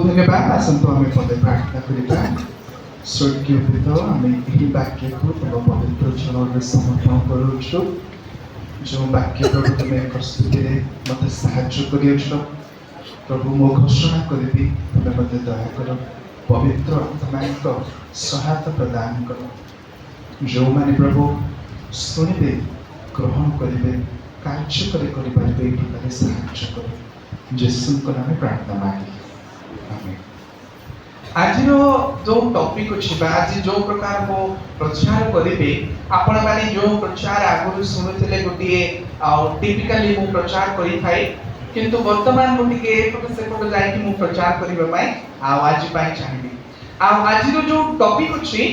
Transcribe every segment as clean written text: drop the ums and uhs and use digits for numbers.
धन्यवाद आसतु आम पदे प्रार्थना करिबा। स्वर्गीय पिता आम यही वाक्य को तुम पवित्र चरण समर्पण करुछु। जो वाक्य प्रभु तुम्हें प्रस्तुति मत साहाय्य कर प्रभु मो घोषणा करी तुम्हें मत दया कर पवित्र आत्मा सहायता प्रदान कर। जो मैंने प्रभु शुणिबे ग्रहण करेंगे कार्य कर साहाय्य कर जेसु नाम प्रार्थना मांगी आमेन। आज जो टॉपिक अच्छी आज जो प्रकार को प्रचार करेंगे आपण माने जो प्रचार आगु शुणुते गोटे टिपिकली मु प्रचार करी थाए किंतु वर्तमान मुझे एपट सेपट जाकि मु प्रचार करने आज चाहिए। आज जो टॉपिक अच्छी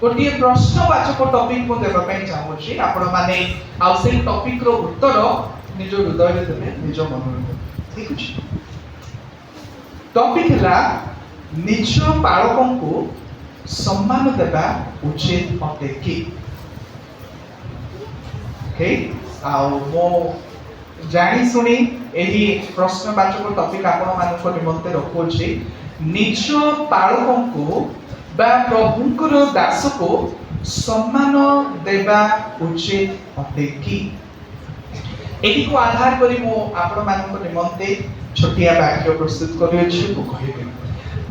गोटे प्रश्नवाचक टॉपिक को देवाई चाहूँगी आपण माने से टॉपिक रो उत्तर निज हृदय देवे निज मन ठीक अच्छे। टॉपिक है निज बालकों को सम्मान देवा उचित अटे कि जानी शुणी यही प्रश्नवाचक टॉपिक आपण मान निमंते रखुची। निज बालकों को बा प्रभुंकर दास को सम्मान देवा उचित अटे कि एटी को आधार करी मो आपण मान निमंते छोटिया वाक्य प्रस्तुत करियो को कहिबे।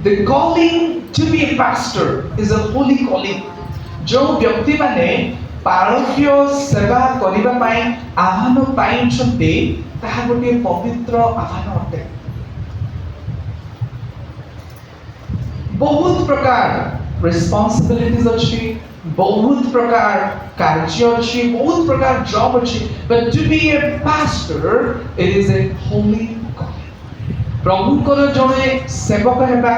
The calling to be a pastor is a holy calling। जो व्यक्ति माने पारख्य सेवा करिबा पई आह्वान पाइछन्ते ताहा गोटे पवित्र आह्वान अटे। बहुत प्रकार रिस्पांसिबिलिटीज अच्छी, बहुत प्रकार कार्य अच्छी, बहुत प्रकार जॉब अच्छी, but to be a pastor it is a holy प्रभुंकर जड़े सेवक हेबा,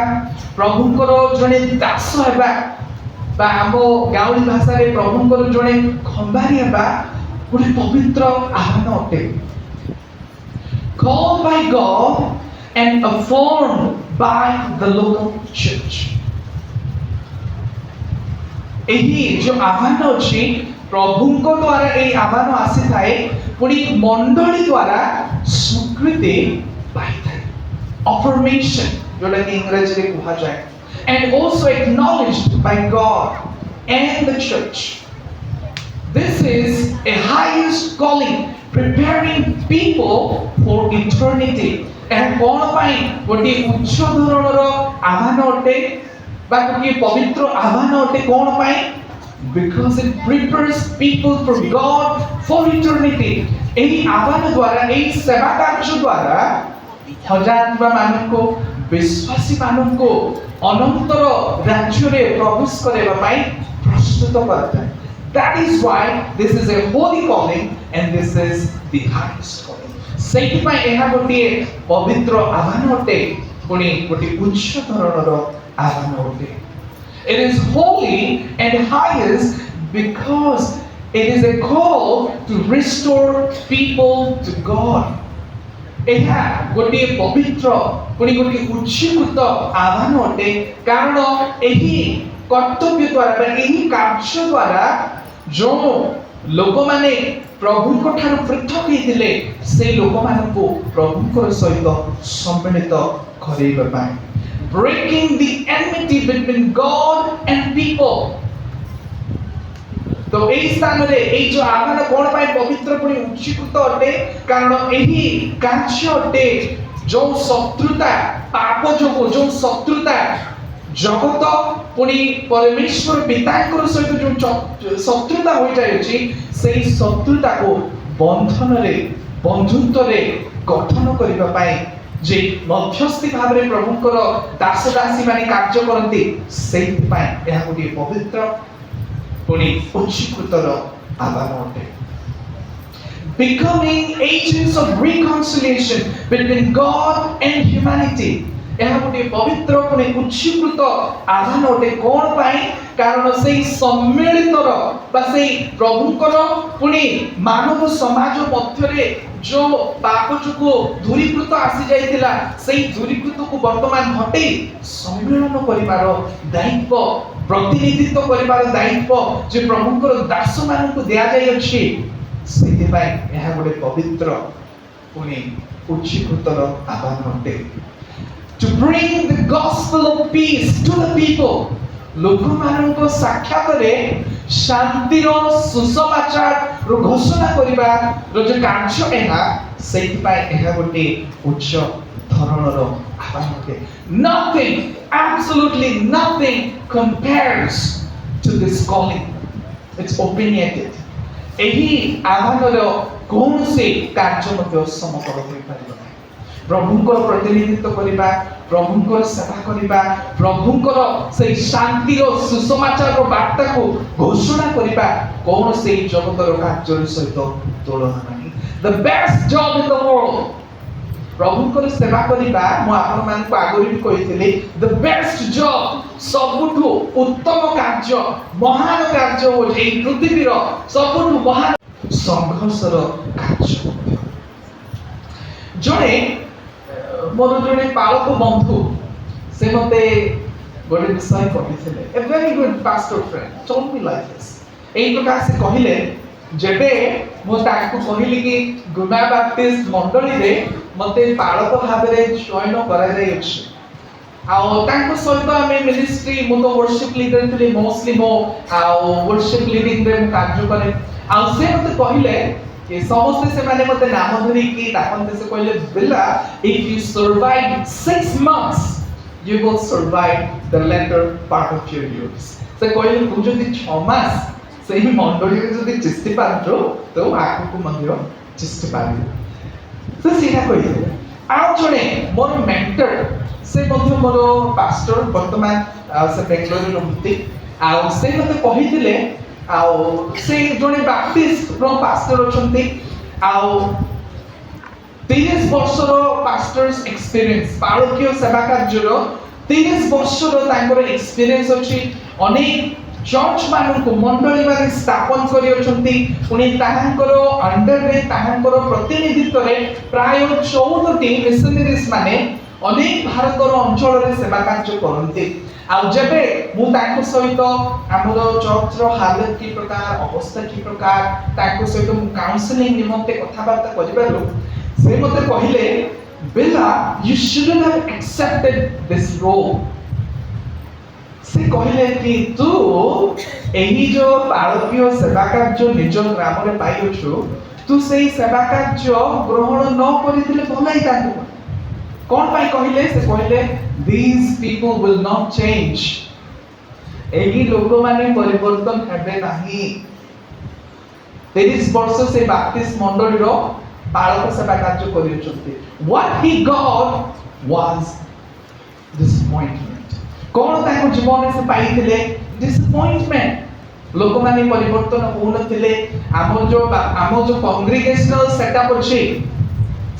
प्रभुंकर जड़े दास हेबा, बा आम गाउली भाषा रे प्रभुंकर जड़े खंबारी हेबा गोटे पवित्र आह्वान अटे। Called by God and affirmed by the local church। एही जो आह्वान अछि प्रभुंक द्वारा ए आह्वान आसी थाए पुणी मंडली द्वारा स्वीकृति पाई थाए। Affirmation जोटा कि इंग्रजी रे कहा जाए and also acknowledged by God and the church। This is a highest calling preparing people for eternity। And कोन पाई गोटे उच्च धरणर आह्वान अटे बा गोटे पवित्र आह्वान अटे कोन पाई because it prepares people for God for eternity। एही आह्वान द्वारा एही सेवा कार्य द्वारा हजात्मा मानको विश्वासी मानको अनंतर राज्य रे प्रवेश करेबा पाई प्रस्तुत करता है। That is why this is a holy calling and this is the highest calling। सेहि पई एहा गोटे पवित्र आह्वान अटे पुणी गोटे उच्च धरणर आह्वान अटे। It is holy and highest because it is a call to restore people to God। एहा गोटे पवित्र पुणी गोटे उच्चीकृत आह्वान अटे कारण एही कर्तव्य द्वारा एही कार्य द्वारा जो लोक माने प्रभु को ठार पृथक हेतिले से लोक मानको प्रभु को सहित सम्मिलित करेबा पाए। Breaking the enmity between God and people. तो एही स्थान रे एही जो आह्वान कोन पाए पवित्र पुणी उच्चीकृत अटे कारण एही कार्य अटे जो शत्रुता पाप जो शत्रुता जगत पुणी परमेश्वर पिताकर सहित जो शत्रुता हो जायछि सेही शत्रुता को बंधन रे बंधुत्व रे गठन करिबा पाए जे मध्यस्थी भाव रे प्रभुकर दास दासी माने कार्य करंती सेहि पाए एहा गोटे पवित्र पुणी उच्चीकृतर आह्वान अटे। Becoming agents of reconciliation between God and humanity। यह गोटे पवित्र पुणी उच्चीकृत आह्वान अटे कोन पाई कारण से सम्मिलितर बा से प्रभुकर पुणी मानव समाज मध्य रे जो पाप जो दूरीकृत आसी जाइतिला सेही दूरीकृत को वर्तमान हटे सम्मिलन करिवार दायित्व प्रतिनिधित्व करिवार दायित्व जे प्रभुकर दास मानकु दिया जाय अछि सेहि पाई यह गोटे पवित्र पुणी उच्चीकृतर आह्वान अटे। to bring the gospel of peace to the people. ଲୋକମାନଙ୍କ ସାକ୍ଷାତରେ ଶାନ୍ତିର ସୁସମାଚାର ଘୋଷଣା କରିବାର ଯୋଉ କାର୍ଯ୍ୟ ଏହା, ସେଇଥିପାଇଁ ଏହା ଗୋଟେ ଉଚ୍ଚ ଧରଣର ଆହ୍ୱାନ ଅଟେ। Nothing, absolutely nothing compares to this calling. It's opinionated. ଏହି ଆହ୍ୱାନର କୌଣସି କାର୍ଯ୍ୟ ମଧ୍ୟ ସମକଳ ହୋଇପାରିବ ନାହିଁ। ପ୍ରଭୁଙ୍କର ପ୍ରତିନିଧିତ୍ୱ କରିବା, ପ୍ରଭୁଙ୍କର ସେବା କରିବା, ପ୍ରଭୁଙ୍କର ସେଇ ଶାନ୍ତିର ସୁସମାଚାରର ବାର୍ତ୍ତାକୁ ଘୋଷଣା କରିବା କୌଣସି ଜଗତର କାର୍ଯ୍ୟ ସହିତ ତୁଳନା ନାହିଁ। The best job in the world, ପ୍ରଭୁଙ୍କର ସେବା କରିବା, ମୁଁ ଆପଣମାନଙ୍କୁ ଆଗରୁ ବି କହିଥିଲି, the best job, ସବୁଠୁ ଉତ୍ତମ କାର୍ଯ୍ୟ, ମହାନ କାର୍ଯ୍ୟ ହେଉଛି ଏହି ପୃଥିବୀର ସବୁଠୁ ମହାନ ସଂଘର୍ଷର କାର୍ଯ୍ୟ। ଜଣେ ମୋର ଜଣେ ପାଳକ ବନ୍ଧୁ ସେ ମତେ ଗୋଟେ ବିଷୟ କହିଥିଲେ। A very good pastor friend told me like this. ଏଇ ପ୍ରକାର ସେ କହିଲେ, ଯେବେ ମୁଁ ତାଙ୍କୁ କହିଲି କି ଗୁନା ବାପ୍ଟିଷ୍ଟ ମଣ୍ଡଳୀରେ ମତେ ପାଳକ ଭାବରେ ଜଏନ୍ କରାଯାଇଅଛି, ଆଉ ତାଙ୍କ ସହିତ ଆମେ ମିନିଷ୍ଟ୍ରି, ମୁଁ ତ worship leader ଥିଲି, ମୋଷ୍ଟଲି ମୁଁ ଆଉ worship leading ରେ ମୁଁ କାର୍ଯ୍ୟ କରେ। ଆଉ ସେ ମତେ କହିଲେ कि ସମସ୍ତେ ସେମାନେ ମତେ ନାମ ଧରିକି ଡାକନ୍ତି। ସେ କହିଲେ, ବିଲା, if you survive 6 months you will survive the latter part of your years। ସେ କହିଲେ, ତୁ ଯଦି 6 ମାସ ସେହି ମଣ୍ଡଳୀରେ ଯଦି ଚିଷ୍ଟି ପାରୁଛୁ ତ ଆଗକୁ ମଧ୍ୟ ଚିଷ୍ଟି ପାରିବୁ। ସେ ସେଇଟା କହିଥିଲେ। ଆଉ ଜଣେ ମୋର ମେଣ୍ଟର, ସେ ମଧ୍ୟ ମୋର ପାଷ୍ଟର, ବର୍ତ୍ତମାନ ସେ ବେଙ୍ଗଲୋରରେ ରୁହନ୍ତି। ଆଉ ସେ ମତେ କହିଥିଲେ, ଆଉ ସେ ଜଣେ ବାପ୍ଟିଷ୍ଟ ପାଷ୍ଟର ଅଛନ୍ତି, ଆଉ 30 ବର୍ଷର ପାଷ୍ଟର୍ସ ଏକ୍ସପିରିଏନ୍ସ, ପାଳକୀୟ ସେବା କାର୍ଯ୍ୟର 30 ବର୍ଷର ତାଙ୍କର ଏକ୍ସପିରିଏନ୍ସ ଅଛି। ଅନେକ ଚର୍ଚ୍ଚ ମାନଙ୍କୁ ମଣ୍ଡଳୀ ମାନେ ସ୍ଥାପନ କରିଅଛନ୍ତି। ପୁଣି ତାହାଙ୍କର ଅଣ୍ଡରରେ, ତାହାଙ୍କର ପ୍ରତିନିଧିତ୍ୱରେ ପ୍ରାୟ 14ଟି ମିଶନାରୀଜ ମାନେ ଅନେକ ଭାରତର ଅଞ୍ଚଳରେ ସେବା କାର୍ଯ୍ୟ କରନ୍ତି। ଆଉ ଯେବେ ମୁଁ ତାଙ୍କ ସହିତ ଆମର ଚର୍ଚ୍ଚର ହାଲତ କି ପ୍ରକାର, ଅବସ୍ଥା କି ପ୍ରକାର, ତାଙ୍କ ସହିତ ମୁଁ କାଉନ୍ସିଲିଂ ନିମନ୍ତେ କଥାବାର୍ତ୍ତା କରିବାରୁ ସେ ମୋତେ କହିଲେ, ବିଲା, you shouldn't have accepted this role। ସେ କହିଲେ କି ତୁ ଏହି ଯୋଉ ପାଳକୀୟ ସେବା କାର୍ଯ୍ୟ ନିଜ ଗ୍ରାମରେ ପାଇଅଛୁ, ତୁ ସେଇ ସେବା କାର୍ଯ୍ୟ ଗ୍ରହଣ ନ କରିଥିଲେ ଭଲ ହେଇଥାନ୍ତା। କଣ ପାଇଁ କହିଲେ? ସେ କହିଲେ, these people will not change। ଏହି ଲୋକମାନେ ପରିବର୍ତ୍ତନ ହେବେ ନାହିଁ। 30 ବର୍ଷ ସେ ବାପ୍ଟିଷ୍ଟ ମଣ୍ଡଳୀର ପାଳକ ସେବା କାର୍ଯ୍ୟ କରିଅଛନ୍ତି। What he got was disappointment। କଣ ତାଙ୍କ ଜୀବନରେ ସେ ପାଇଥିଲେ? disappointment। ଲୋକମାନେ ପରିବର୍ତ୍ତନ ହଉନଥିଲେ। ଆମର ଯୋଉ କଂଗ୍ରିଗେସନାଲ ସେଟଅପ୍ ଅଛି,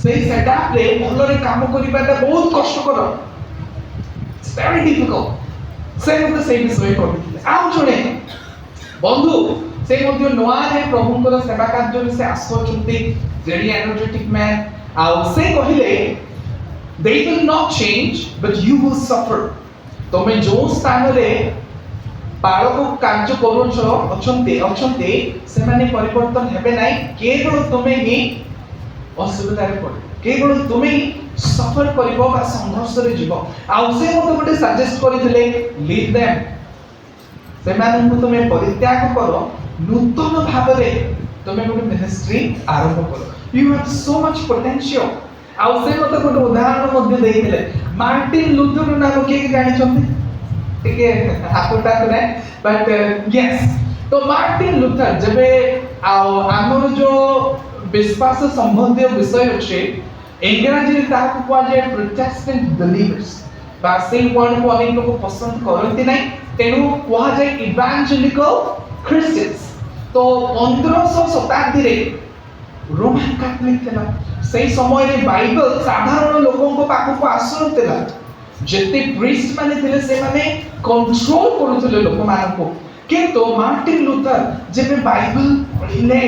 ସେଇ ସେଟଅପରେ ଭଲରେ କାମ କରିବାଟା ବହୁତ କଷ୍ଟକର। It's very difficult। ସେ ମୋତେ ସେଇ ବିଷୟ କହିଥିଲେ। ଆଉ ଜଣେ ବନ୍ଧୁ, ସେ ମଧ୍ୟ ନୂଆରେ ପ୍ରଭୁଙ୍କର ସେବା କାର୍ଯ୍ୟରେ ସେ ଆସୁଅଛନ୍ତି, very energetic man। ଆଉ ସେ କହିଲେ, they will not change but you will suffer। ତମେ ଯୋଉ ସ୍ଥାନରେ ପାଳକ କାର୍ଯ୍ୟ କରୁଛ ଅଛନ୍ତି ସେମାନେ ପରିବର୍ତ୍ତନ ହେବେ ନାହିଁ, କେବଳ ତୁମେ ହିଁ ଅସୁବିଧାରେ ପଡ଼ିବ, କେବଳ ତୁମେ ହିଁ ସଫର କରିବ ବା ସଂଘର୍ଷରେ ଯିବ। ଆଉ ସେ ମୋତେ ଗୋଟେ ସଜେଷ୍ଟ କରିଥିଲେ, ଲିଭ୍ ଦେମ୍। ସେମାନଙ୍କୁ ତୁମେ ପରିତ୍ୟାଗ କର, ନୂତନ ଭାବରେ ତୁମେ ଗୋଟେ ମିନିଷ୍ଟ୍ରି ଆରମ୍ଭ କର। You have so much potential। ଆଉ ସେ ମୋତେ ଗୋଟେ ଉଦାହରଣ ମଧ୍ୟ ଦେଇଥିଲେ। ମାର୍ଟିନ୍ ଲୁଥର ନାମ କିଏ ଜାଣିଛନ୍ତି? ଟିକେ ହାତଟାକୁ ନାହିଁ, ବଟ୍ ୟେସ୍। ତ ମାର୍ଟିନ୍ ଲୁଥର ଯେବେ ଆଉ ଆମର ଯୋଉ ବିଶ୍ୱାସ ସମ୍ବନ୍ଧୀୟ ବିଷୟ ଅଛି, ଇଂରାଜୀରେ ତାହାକୁ କୁହାଯାଏ ପ୍ରୋଟେଷ୍ଟାଣ୍ଟ ବିଲିଭର୍ସ, ବା ସେଇ ୱାର୍ଡକୁ ଅନେକ ଲୋକ ପସନ୍ଦ କରନ୍ତି ନାହିଁ, ତେଣୁ କୁହାଯାଏ ଇଭାଞ୍ଜେଲିକାଲ ଖ୍ରୀଷ୍ଟିଆନ୍ସ। ତ 1500 ଶତାବ୍ଦୀରେ ରୋମାନ କାଥଲିକ ଥିଲା। ସେଇ ସମୟରେ ବାଇବଲ ସାଧାରଣ ଲୋକଙ୍କ ପାଖକୁ ଆସୁନଥିଲା। ଯେତେ ପ୍ରିଷ୍ଟ ମାନେ ଥିଲେ ସେମାନେ କଣ୍ଟ୍ରୋଲ କରୁଥିଲେ ଲୋକମାନଙ୍କୁ। କିନ୍ତୁ ମାର୍ଟିନ୍ ଲୁଥର ଯେବେ ବାଇବଲ ପଢ଼ିଲେ,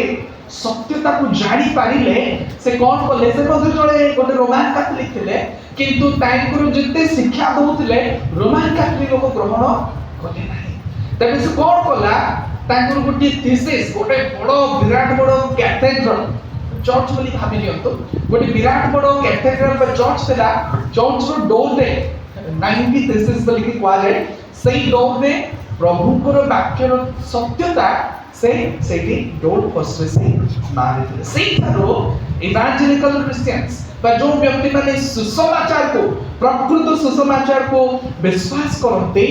ସତ୍ୟତାକୁ ଜାଣି ପାରିଲେ, ସେ କଣ କଲେ? ସେ ମଧ୍ୟ ଜଣେ ଗୋଟେ ରୋମାନ କାଥଲିକ ଥିଲେ, କିନ୍ତୁ ତାଙ୍କର ଯେତେ ଶିକ୍ଷା ଦଉଥିଲେ ରୋମାନ କାଥଲିକ ଲୋକ ଗ୍ରହଣ କଲେ ନାହିଁ। ତେବେ ସେ କଣ କଲା? ତାଙ୍କର ଗୋଟେ ଥିସିସ୍, ଗୋଟେ ବଡ଼ ବିରାଟ ବଡ଼ କ୍ୟାଥେଡ୍ରାଲ चर्च बोली भाबी नियंतो गोटे विराट बड़ कैथेड्रल बा चर्च थिला चर्च रो डोर रे 90 थीसिस बोली कि कुआ जाय सेही डोर रे प्रभुଙ୍କର ବାକ୍ୟର ସତ୍ୟତା ସେଇଠି ଡୋର ପୋଷ୍ଟରେ ସେ ମାରିଥିଲେ। ସେଇଠାରୁ ଇଭାଞ୍ଜେଲିକାଲ କ୍ରିଶ୍ଚିଆନ୍ସ ବା ଯେଉଁ ବ୍ୟକ୍ତିମାନେ ସୁସମାଚାରକୁ ପ୍ରକୃତ ସୁସମାଚାରକୁ ବିଶ୍ୱାସ କରନ୍ତି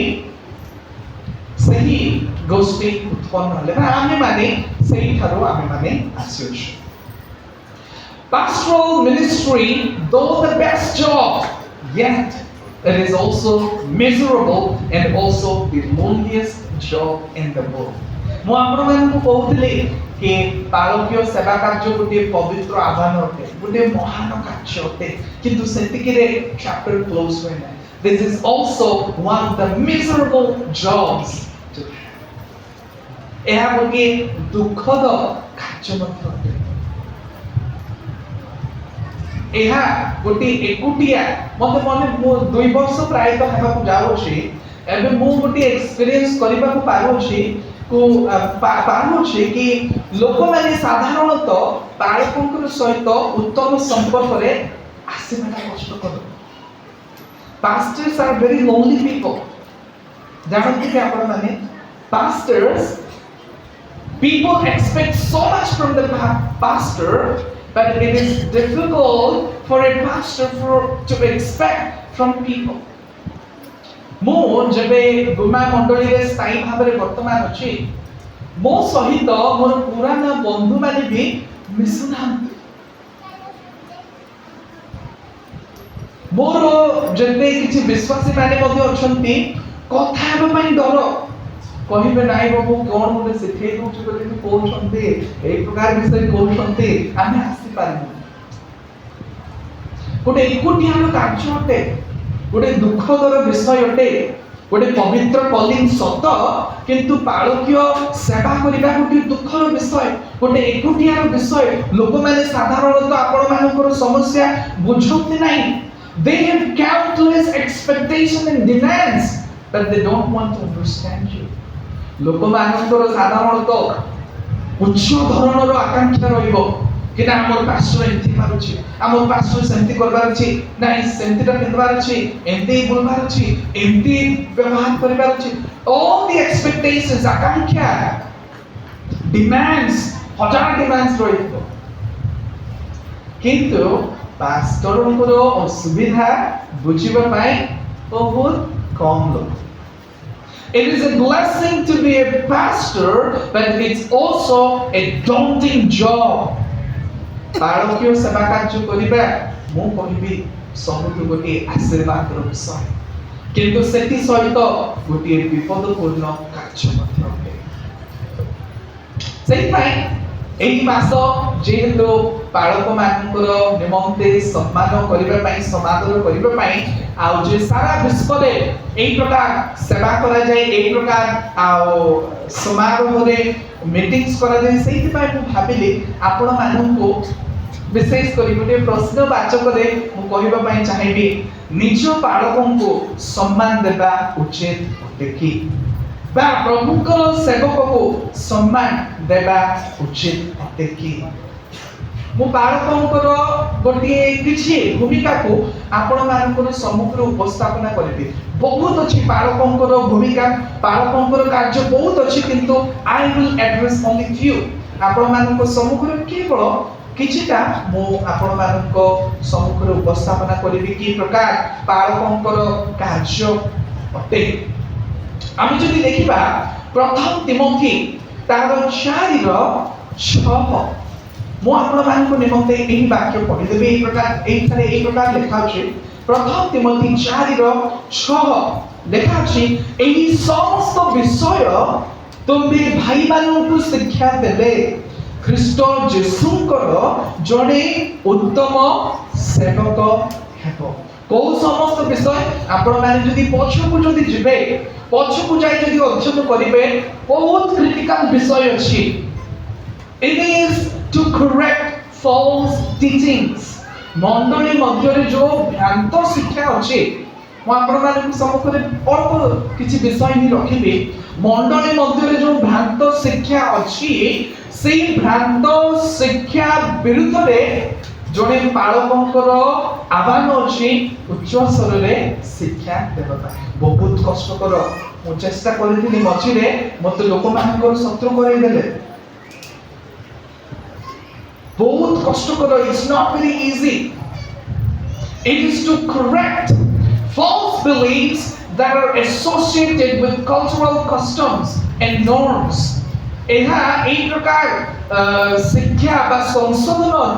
ସେହି ଗୋଷ୍ଠୀ ଉତ୍ପନ୍ନ ହେଲେ ବା ଆମେମାନେ ସେଇଠାରୁ ଆମେମାନେ ଆସିଅଛୁ। Pastoral ministry, though the best job, yet it is also miserable and also the loneliest job in the world. ମୁଁ ଆପଣମାନଙ୍କୁ କହୁଥିଲି कि पालकीय सेवा कार्य गोटे पवित्र आह्वान अटे गोटे महान कार्य अटे किंतु सेतिकी रे चैप्टर क्लोज होय ना। This is also one of the miserable jobs to have. एहा गोटे दुखद कार्य मध्य अटे। एहा गोटे एकुटिया मते मने 2 वर्ष प्राय तो हेबा को जाउ छी एबे मु गोटे एक्सपीरियंस करबा को पारो छी को पारो छी कि लोक माने साधारणतः बालकंकर सहित उत्तम संपर्क रे आसीबाटा कष्ट करो। Pastors are very lonely people. जानते कि आपण माने pastors, people expect so much from the pastor, but it is difficult for a pastor to expect from people. मो जबे गुमा मंडली रे स्थायी भाव रे वर्तमान अछि मो सहित मोर पुराना बंधु माने भी मिसुनांती मोर जते किछि विश्वासी माने मध्ये अछंती कथा हेबा पई डर कहिबे नाइ बाबू कोन मोते सिखै दोछु बोली तू कोछंती एई प्रकार विषय कोछंती आमे आसी पारिनु गोटे एकुटियानो कार्य अटे गोटे दुखदर विषय अटे गोटे पवित्र कलिंग सत किंतु पालकीय सेवा करिबा गोटे दुखर विषय गोटे एकुटियार विषय लोक माने साधारणतः आपण मानकर समस्या बुझौते नाही। They have countless expectation and demands but they don't want to understand you। लोक मानकर साधारणतः उच्च धरणर आकांक्षा रहिबो कि ना हमर पास्टर एंती मारुची हमर पास्टर सेंती करबार अछि नाही सेंतीटा पिंदबार अछि एंती बोलबार अछि एंती व्यवहार करबार अछि। all the expectations Akanksha demands हजार demands रहिबो किंतु पास्टरଙ୍କର असुविधा बुझिबा पई बहुत कम लोक। It is a blessing to be a pastor but it's also a daunting job। पालकीय सेवा कार्य करिबा मु कहिबी सबुठ गोटे आशीर्वादर विषय किंतु सेति सहित गोटे विपदपूर्ण कार्य मध्य अटे। सेहि पई एही मास जेहेतु पालक मानकर निमंते सम्मान करिबा पई समादर करिबा पई आ जे सारा विश्व रे एही प्रकार सेवा करा जाय एही प्रकार आ समारोह रे मीटिंग्स करा जाय सेहि पई मु भाबिली आपण माननको विशेष करी गोटे प्रश्नवाचक रे मु कहिबा पई चाहिबी निज पालकंको सम्मान देबा उचित अटे कि बा प्रभुकर सेवकको सम्मान देबा उचित अटे कि। मु पालकंकर गोटे किछि भूमिका को आपण मानकर सम्मुखरे उपस्थापना करबी। बहुत अछि पालकंकर भूमिका पालकंकर कार्य बहुत अछि किंतु I will address only few आपण मानकर सम्मुखरे केवल किछिटा मु आपण मानको सम्मुखरे उपस्थापना करबी कि प्रकार पालकंकर कार्य अटे। आमी जदि देखिबा प्रथम तिमोथी तार 4:6 मु आपण मानको निमंते एही वाक्य पढि देबे एही प्रकार लिखा अछि। प्रथम तिमोथी 4:6 लिखा अछि एही समस्त विषय तुमे भाई माननको शिक्षा देले ख्रीष्ट जेसुंकर जड़े उत्तम सेवक हेबो। को समस्त विषय आपण माने जदि पछकु जदि जिबे पछकु जाय जदि अध्ययन करिवे बहुत क्रिटिकल विषय अछि। It is to correct false teachings मंडली मध्य रे जो भ्रांत शिक्षा अछि ମୁଁ ଆପଣମାନଙ୍କ ସମ୍ମୁଖରେ ଅଳ୍ପ କିଛି ବିଷୟ ହିଁ ରଖିବି। ମଣ୍ଡଳୀ ମଧ୍ୟରେ ଯେଉଁ ଭ୍ରାନ୍ତ ଶିକ୍ଷା ଅଛି ସେଇ ଭ୍ରାନ୍ତ ଶିକ୍ଷା ବିରୁଦ୍ଧରେ ଜଣେ ପାଳକଙ୍କର ଆହ୍ୱାନ ଅଛି ଉଚ୍ଚ ସ୍ୱରରେ ଶିକ୍ଷା ଦେବା ପାଇଁ। ବହୁତ କଷ୍ଟକର। ମୁଁ ଚେଷ୍ଟା କରିଥିଲି ମଝିରେ, ମୋତେ ଲୋକମାନଙ୍କର ଶତ୍ରୁ କରେଇଦେଲେ। ବହୁତ କଷ୍ଟକର। It's not very easy. It is to correct false beliefs that are associated with cultural customs and norms. ଏହା एक प्रकार शिक्षा बा संशोधन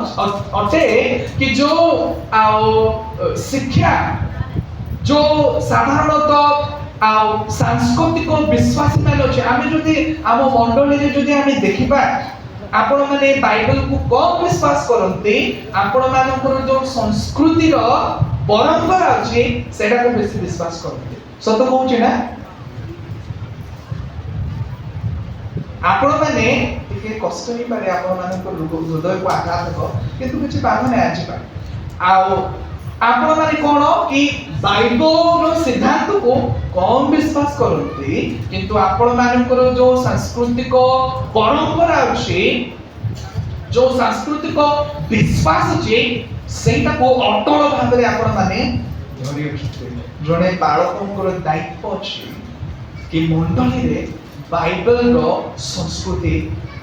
अटे कि जो शिक्षा जो साधारणतः सांस्कृतिक विश्वास मान अच्छे आम जदि आम मंडली जदि आम देखा आपण माने बाइबल को कम विश्वास करते, आपण मानकर जो संस्कृतिर परंपरा अच्छे सेटा को बेसी विश्वास करते। सत कहूँ ना आपण माने टिके कष्ट ही पारे आपण मानकर हृदय को आघात हो, किंतु किछि बाधा नै आछि पा आपण माने कोन कि बाइबल सिद्धांत को कम विश्वास करते, किंतु आपण मानकर जो सांस्कृतिक परंपरा अछि, जो सांस्कृतिक विश्वास अछि सेटा को अटल भाबरे आपण माने धरि अछि। जणे बाळकंकर दायित्व अछि कि मंडली रे बाइबल रो संस्कृति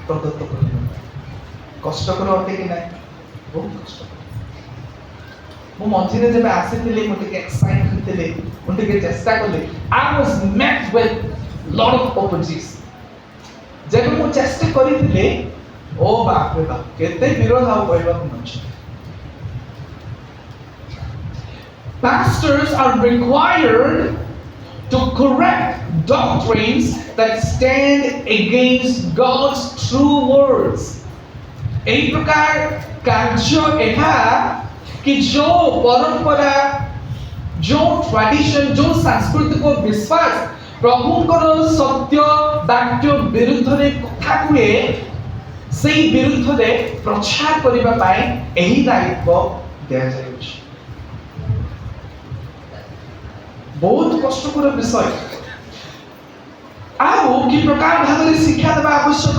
प्रदत्त करबा। कष्टकर अटे कि नै? बहुत कष्टकर। मु मझिरे जब आसीथिले मु टिके एक्साइट होतिले, मु टिके चेष्टा करले। I was met with lot of opposition. जब मु चेष्टा करिथिले, ओ बाप रे बाप केते विरोध आ कहबा को नछ। Pastors are required to correct doctrines that stand against God's true words. एक प्रकार कार्य एहा कि जो परंपरा, जो ट्रेडिशन, जो सांस्कृतिक विश्वास प्रभुଙ୍କର सत्य वाक्य विरुद्धରେ କଥା କୁହେ, ସେଇ ବିରୁଦ୍ଧରେ ପ୍ରଚାର କରିବା ପାଇଁ ଏହି ଦାୟିତ୍ୱ ଦିଆଯାଇଛି। बहुत कष्टकर विषय। आओ कि प्रकार भाବରେ शिक्षा देवा आवश्यक?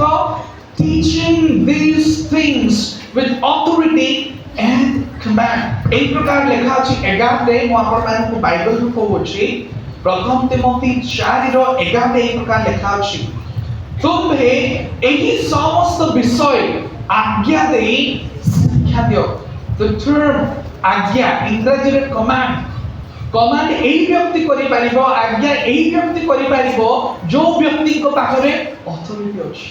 Teaching these things with authority and command। एक प्रकार लिखा अछि 11 रे, मु आपण मानकु बाइबल को कहउछि प्रथम तिमोथी 4 रो 11 रे एक प्रकार लिखा अछि, तुम्हे एही समस्त विषय आज्ञा देई शिक्षा दियो। The term आज्ञा इंग्रजी रे कमांड, कमांड एही व्यक्ति करि परिबो, आज्ञा एही व्यक्ति करि परिबो जो व्यक्ति को पाखरे अथॉरिटी अछि।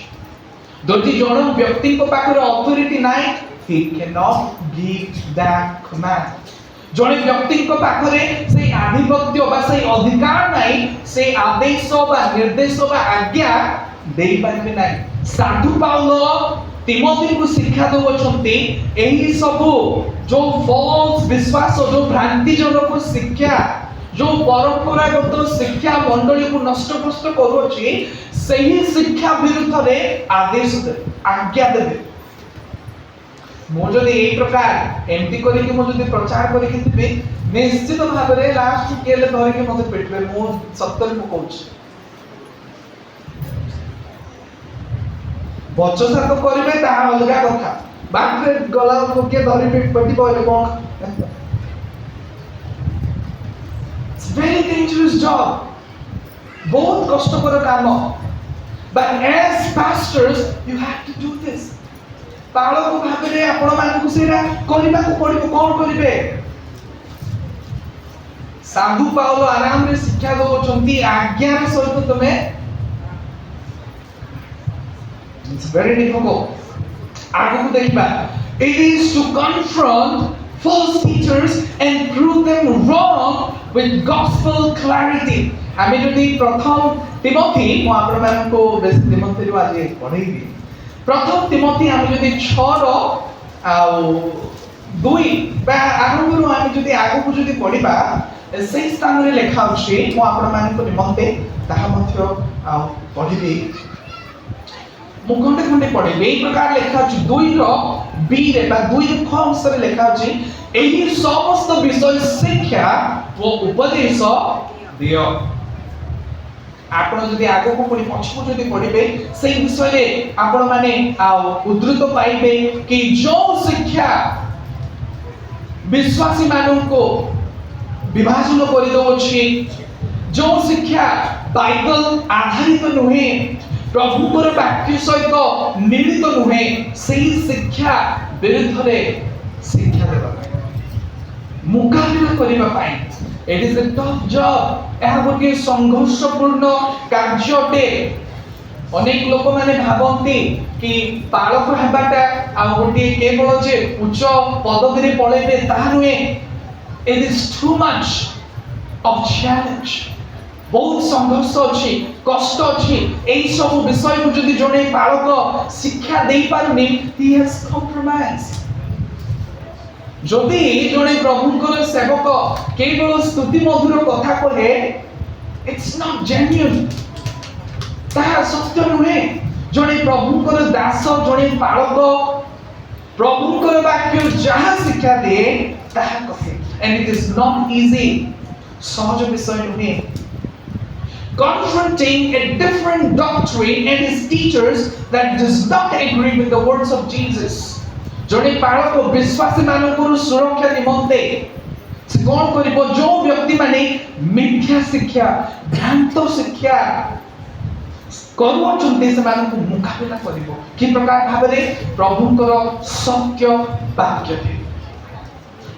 दोटी जण व्यक्ति को पाखरे अथॉरिटी नाही, he cannot give that command। जणे व्यक्ति को पाखरे से आधिपत्य बा से अधिकार नाही, से आदेश बा निर्देश बा आज्ञा देई पारिबे नाही। साधु पाउलो तिमोथी को शिक्षा दउछंती एही सब जो फॉल्स विश्वास, जो भ्रांतिजनक शिक्षा, जो परंपरागत शिक्षा मंडली को नष्टग्रस्त करूछि, सही शिक्षा विरुद्ध रे आदेश दे, आज्ञा देबे। मो जदि एई प्रकार एमती करी कि मो जदि प्रचार करी कि थिबे, निश्चित भाबरे लास्ट केले धरि कि मते पेटबे। मो सत्तर को कहूछि बचसा तो करिवे ता अलगा कथा, बाटरे गला को के धरि पेटी कहले कोन। इट्स वेरी डेंजरस जॉब, बहुत कष्टकर काम। But as pastors you have to do this. पाळक भाबरे आपण मानकु सेरा करिबा को पड़िबो। कोन करिवे? साधु पाउलो आराम रे शिक्षा दउछंती, आज्ञार सहित तमे। It's very difficult. आगु देखबा, it is to confront false teachers and prove them wrong with gospel clarity। आमे जदि प्रथम तिमोथी, मु आपण मानको तिमोथी रो आज पढेइबी। प्रथम तिमोथी आमे जदि 6 रो 2 बा आरंभରୁ आमे जदि आगु को जदि पढिबा, सेही स्थान रे लेखा अछि। मु आपण मानको निमंते ताहा मध्य पढिबी। मु खंडे खंडे पढ़ेबे एई प्रकार लेखा अछि 2 रो बी रे बा 2 रो ख अंश रे लेखा अछि एही समस्त विषय शिक्षा वो उपदेश दियो। आपण जदि आगो को पुणी पछको जदि पढ़िबे सेई विषय रे आपण माने उद्धृत पाइबे कि जो शिक्षा विश्वासी मानन को विभाजन करि दउछि, जो शिक्षा बाइबल आधारित नुहे, प्रभुଙ୍କର वाक्य सहित मिलित नुहे, सेई शिक्षा विरुद्ध रे शिक्षा देबा मुकाबला करिबा पाई it is a tough job. यह गोटे संघर्षपूर्ण कार्य अटे। अनेक लोक माने भाबंती कि पालक हेबाटा आ गोटे केवल जे उच्च पदवी रे पळेबे ताहा नुहे। It is too much of challenge. बहुत संघर्ष अछि, कष्ट अछि। एई सब विषय को जदि जने पालक शिक्षा देई पारुनी ही हैज कॉम्प्रोमाइज। जदि जने प्रभुଙ୍କର सेवक केवल स्तुति मधुर कथा कहे इट्स नॉट जेन्युइन, ताहा सत्य नुहे। जने प्रभुଙ୍କର दास जने पालक प्रभुଙ୍କର वाक्य जहा शिक्षा दे ताहा कहे and it is not easy, सहज विषय नुहे। Confronting a different doctrine and his teachers that does not agree with the words of Jesus. जने पालक विश्वासी मानकर सुरक्षा निमंते से कोन करिवो जो व्यक्ति माने मिथ्या शिक्षा भ्रांत शिक्षा करूछन्ते से मानक मुकाबला करिवो कि प्रकार भाबरे प्रभुଙ୍କର सत्य वाक्य थे।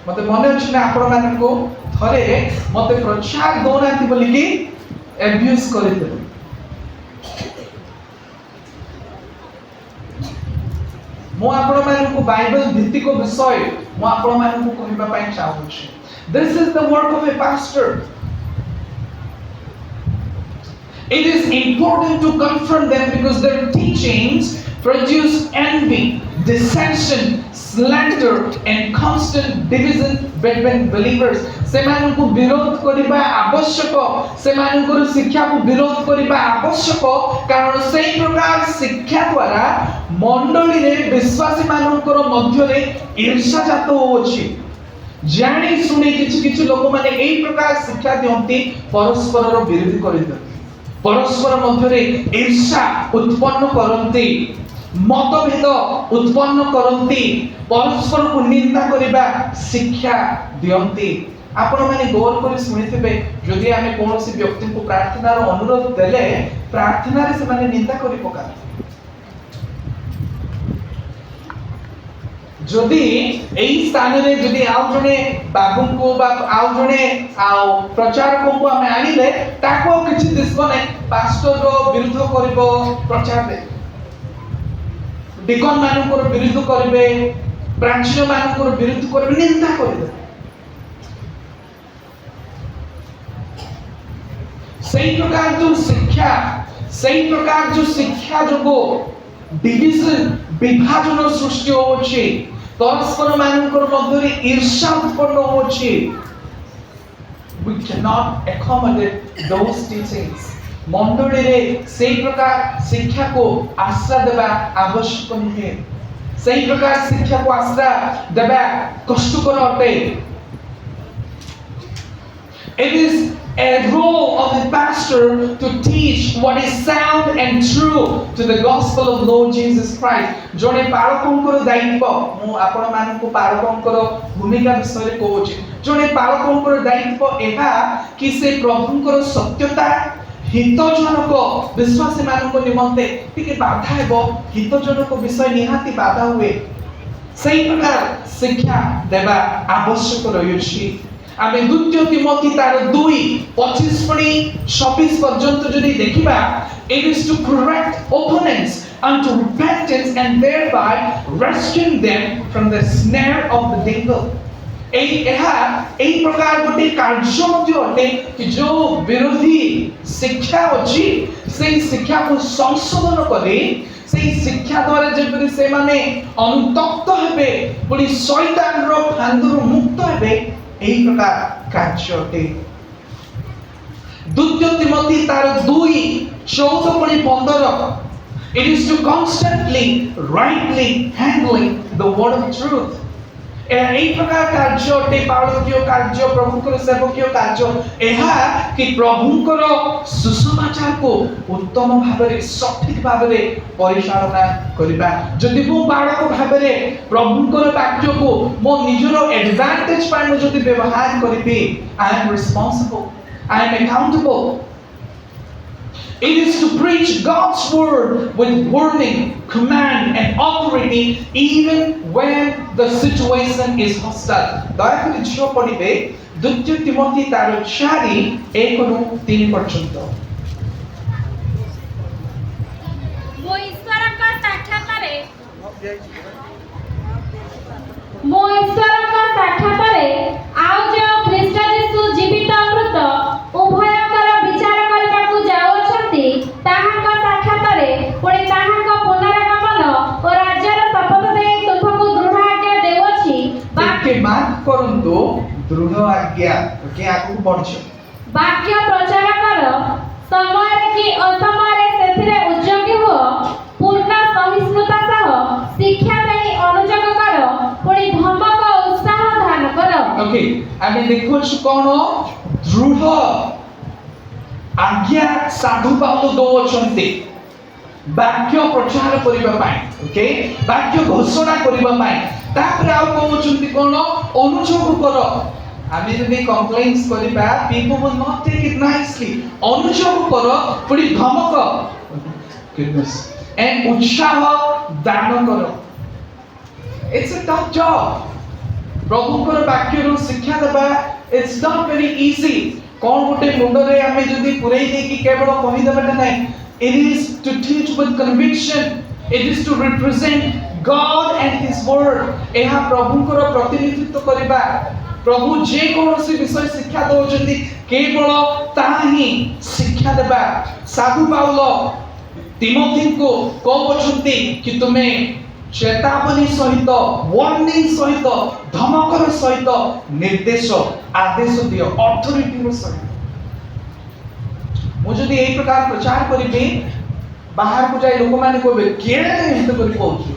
मते मने अछि ना आपण मानको थरे मते प्रचार दोनाती बोली कि एब्यूज करिते मो आपण मानकु बाइबल भित्तिक विषय मो आपण मानकु कहिबा पई चाहूछि। This is the work of a pastor. It is important to confront them because their teachings produce envy, dissension, slander and constant division between believers. सेमानकु विरोध करिबा आवश्यक, सेमानकर शिक्षा को विरोध करिबा आवश्यक, कारण सेई प्रकार शिक्षा द्वारा मंडली रे विश्वासी मानकर मध्य रे ईर्ष्या जात होछि। जानि सुनि किछि किछि लोक माने एई प्रकार शिक्षा दियंती परस्पर विरोधी करिते, परस्पर मध्य रे ईर्ष्या उत्पन्न करंती, मतभेद उत्पन्न करंती, परस्पर को निंदा करिबा शिक्षा दियंती। आपण माने गौर कर सुनिथिबे जदि आमे कोनोसी व्यक्ति को प्रार्थनार अनुरोध देले प्रार्थना रे से माने निंदा करि पका। जदि एई स्थान रे जदि आउ जने बाबू को बा आउ जने आउ प्रचारक को आमे आनिले ताको किछि दिसबो नै, पास्टर रो विरुद्ध करिवो प्रचार दे, डिकन मानकर विरुद्ध करिवे, प्राचीन मानकर विरुद्ध करिवे, निंदा करिवे। सही प्रकार जो शिक्षा जो डिविजन विभाजन सृष्टि होछि, परस्पर मानकर मध्य रे ईर्ष्या उत्पन्न होछि। we cannot accommodate those teachings। मंडली रे सही प्रकार शिक्षा को आश्रय देबा आवश्यक नहे, सही प्रकार शिक्षा को आश्रय देबा कष्टकर अटे। It is a role of the pastor to teach what is sound and true to the gospel of Lord Jesus Christ। जने पालकंकर दायित्व मु आपण मानकु पालकंकर भूमिका विषय रे कहूछि। जने पालकंकर दायित्व एहा कि से प्रभुंकर सत्यता हितजनक विश्वासी मानक निमंते टिके बाधा हेबो, हितजनक विषय निहाती बाधा हुए, सही प्रकार शिक्षा देबा आवश्यक रहिछि। आमे द्वितीय तिमोथी तार 2:25-26 पर्यंत जदि देखिबा, it is to correct opponents unto repentance and thereby rescuing them from the snare of the devil। एई प्रकार गोटे कार्य मध्य अटे कि जो विरोधी शिक्षा अछि सेई शिक्षा को संशोधन करी सेई शिक्षा द्वारा जेपरि से माने अनुतप्त हेबे, पुनी शैतान रो फांदुरु मुक्त हेबे, एई प्रकार कार्य अटे। द्वितीय तिमोथी तार 2:14-15 It is to constantly, rightly handling the word of truth. এই প্রকার କାର୍ଯ୍ୟ অଟେ ପାଳକୀୟ କାର୍ଯ୍ୟ ପ୍ରଭୁଙ୍କର ସେବକୀୟ କାର୍ଯ୍ୟ ଏହା କି ପ୍ରଭୁଙ୍କର ସୁସମାଚାରକୁ ଉତ୍ତମ ଭାବରେ ସଠିକ ଭାବରେ ପରିଚାଳନା କରିବା। ଯଦି ମୁଁ ବାଳକ ଭାବରେ ପ୍ରଭୁଙ୍କର କାର୍ଯ୍ୟକୁ ମୋ ନିଜର ଆଡଭାଣ୍ଟେଜ ପାଇଁ ମୁଁ ଯଦି ବ୍ୟବହାର କରିବି, I am responsible, I am accountable. It is to preach God's word with warning, command and authority even when the situation is hostile. দয়াকরে ঝিও পড়িবে 2 তিমোথী তার 4:1-3 পর্যন্ত। ମୋ ଈଶ୍ୱରଙ୍କ ସାକ୍ଷାତରେ ଆଉ ଯେଉଁ ଖ୍ରୀଷ୍ଟ ଯୀଶୁ ଜୀବିତ ମୃତ ଉଭୟଙ୍କର ବିଚାର କରିବାକୁ ଯାଉଅଛନ୍ତି, ତାହାଙ୍କ ସାକ୍ଷାତରେ ପୁଣି ତାହାଙ୍କ ପୁନରାଗମନ ଓ ରାଜ୍ୟର ଶପଥ ଦେଇ ତୁମକୁ ଦୃଢ଼ ଆଜ୍ଞା ଦେଉଅଛି। ଟିକେ ମାର୍କ କରନ୍ତୁ, ଦୃଢ଼ ଆଜ୍ଞା। ଓକେ, ଆଗକୁ ବଢିଛ। ବାକ୍ୟ ପ୍ରଚାର କର, ସମୟରେ କି ଅସମୟରେ ସେଥିରେ ଉଦ୍ଯୋଗୀ ହୁଅ, ପୂର୍ଣ୍ଣ ସହିଷ୍ଣୁତା ସହ ଶିକ୍ଷା ଦେଇ ଅନୁଯୋଗ କର, ପୁଣି ଧମକ ଓ ଉତ୍ସାହ ଦାନ କର। ଓକେ, ଆମେ ଦେଖୁଛୁ କ'ଣ ଦୃଢ଼ ଆଜ୍ଞା ସାଧୁ ପାଉଲ ଦଉଛନ୍ତି ବାକ୍ୟ ପ୍ରଚାର କରିବା ପାଇଁ। ଓକେ, ବାକ୍ୟ ଘୋଷଣା କରିବା ପାଇଁ। ତାପରେ ଆଉ କହୁଛନ୍ତି କ'ଣ ଅନୁଯୋଗ କର। ଆମେ ଯଦି କମ୍ପ୍ଲେନ୍ସ କରିବା, people will not take it nicely. ଅନୁଯୋଗ କର, ପୁଣି ଧମକ goodness and ଉତ୍ସାହ ଦାନ କର। It's a tough job. ପ୍ରଭୁଙ୍କର ବାକ୍ୟରୁ ଶିକ୍ଷା ଦେବା, it's not very easy. କ'ଣ ଗୋଟେ ମୁଣ୍ଡରେ ଆମେ ଯଦି ପୁରେଇ ଦେଇକି କେବଳ କହିଦେବାଟା ନାହିଁ। It is to teach with conviction. It is to represent God and His word. ଏହା ପ୍ରଭୁଙ୍କର ପ୍ରତିନିଧିତ୍ୱ କରିବା। ପ୍ରଭୁ ଯେ କୌଣସି ବିଷୟ ଶିକ୍ଷା ଦେଉଛନ୍ତି କେବଳ ତାହା ହିଁ ଶିକ୍ଷା ଦେବା। ସାଧୁ ପାଉଲ ତିମୋଥୀଙ୍କୁ କହୁଛନ୍ତି କି ତୁମେ ଚେତାବନୀ ସହିତ, ୱାର୍ଣ୍ଣିଂ ସହିତ, ଧମକର ସହିତ ନିର୍ଦ୍ଦେଶ ଆଦେଶ ଦିଅ, ଅଥରିଟିର ସହିତ। ମୁଁ ଯଦି এই ପ୍ରକାର ପ୍ରଚାର କରିବି, ବାହାରକୁ ଯାଇ ଲୋକମାନେ କହିବେ କିଏ ଏମିତି କରି କହୁଛୁ?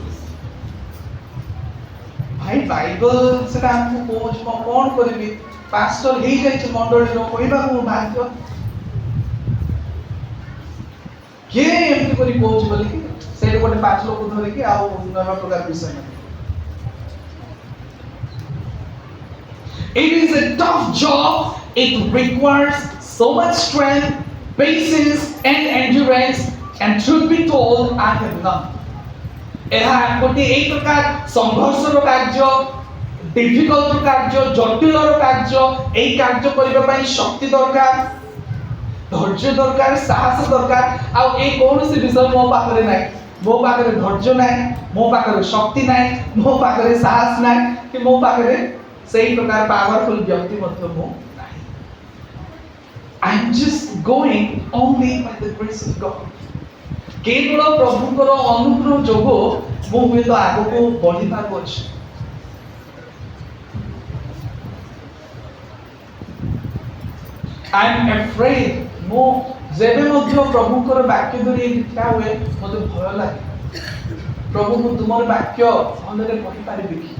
ଭାଇ ବାଇବଲ ସେଟା ଆମକୁ କହୁଛି, ମୁଁ କ'ଣ କରିବି? ପାଷ୍ଟର ହେଇଯାଇଛି ମଣ୍ଡଳୀର, କହିବାକୁ ମୁଁ ବାଧ୍ୟ। କିଏ ଏମିତି କରି କହୁଛି ବୋଲିକି ସେଇଠି ଗୋଟେ 5 ଲୋକ ଧରିକି ଆଉ ନୂଆ ପ୍ରକାର ବିଷୟ ନାହିଁ। It is a tough job. It requires so much strength, patience and endurance, and truth be told, I have none. ଏହା ଗୋଟେ এই ପ୍ରକାର ସଂଘର୍ଷର କାର୍ଯ୍ୟ, ଡିଫିକଲ୍ଟ କାର୍ଯ୍ୟ, ଜଟିଳର କାର୍ଯ୍ୟ। এই କାର୍ଯ୍ୟ କରିବା ପାଇଁ ଶକ୍ତି ଦରକାର, ଧୈର୍ଯ୍ୟ ଦରକାର, ସାହସ ଦରକାର। ଆଉ এই କୌଣସି ବିଷୟ ମୋ ପାଖରେ ନାହିଁ। ମୋ ପାଖରେ ଧୈର୍ଯ୍ୟ ନାହିଁ, ମୋ ପାଖରେ ଶକ୍ତି ନାହିଁ, ମୋ ପାଖରେ ସାହସ ନାହିଁ, କି ମୋ ପାଖରେ ସେଇ ପ୍ରକାର ପାୱାରଫୁଲ ବ୍ୟକ୍ତି ମଧ୍ୟ ମୁଁ ନାହିଁ। I am just going only by the grace of God. କେବଳ ପ୍ରଭୁଙ୍କର ଅନୁଗ୍ରହ ଯୋଗୁଁ ମୁଁ ହୁଏତ ଆଗକୁ ବଢି ପାରୁଅଛି। I am afraid. ମୁଁ ଯେବେ ମଧ୍ୟ ପ୍ରଭୁଙ୍କର ବାକ୍ୟ ଧରି ଏଠି ଠିଆ ହୁଏ, ମୋତେ ଭୟ ଲାଗେ। ପ୍ରଭୁ, ମୁଁ ତୁମର ବାକ୍ୟ ଭଲରେ କହିପାରିବି କି?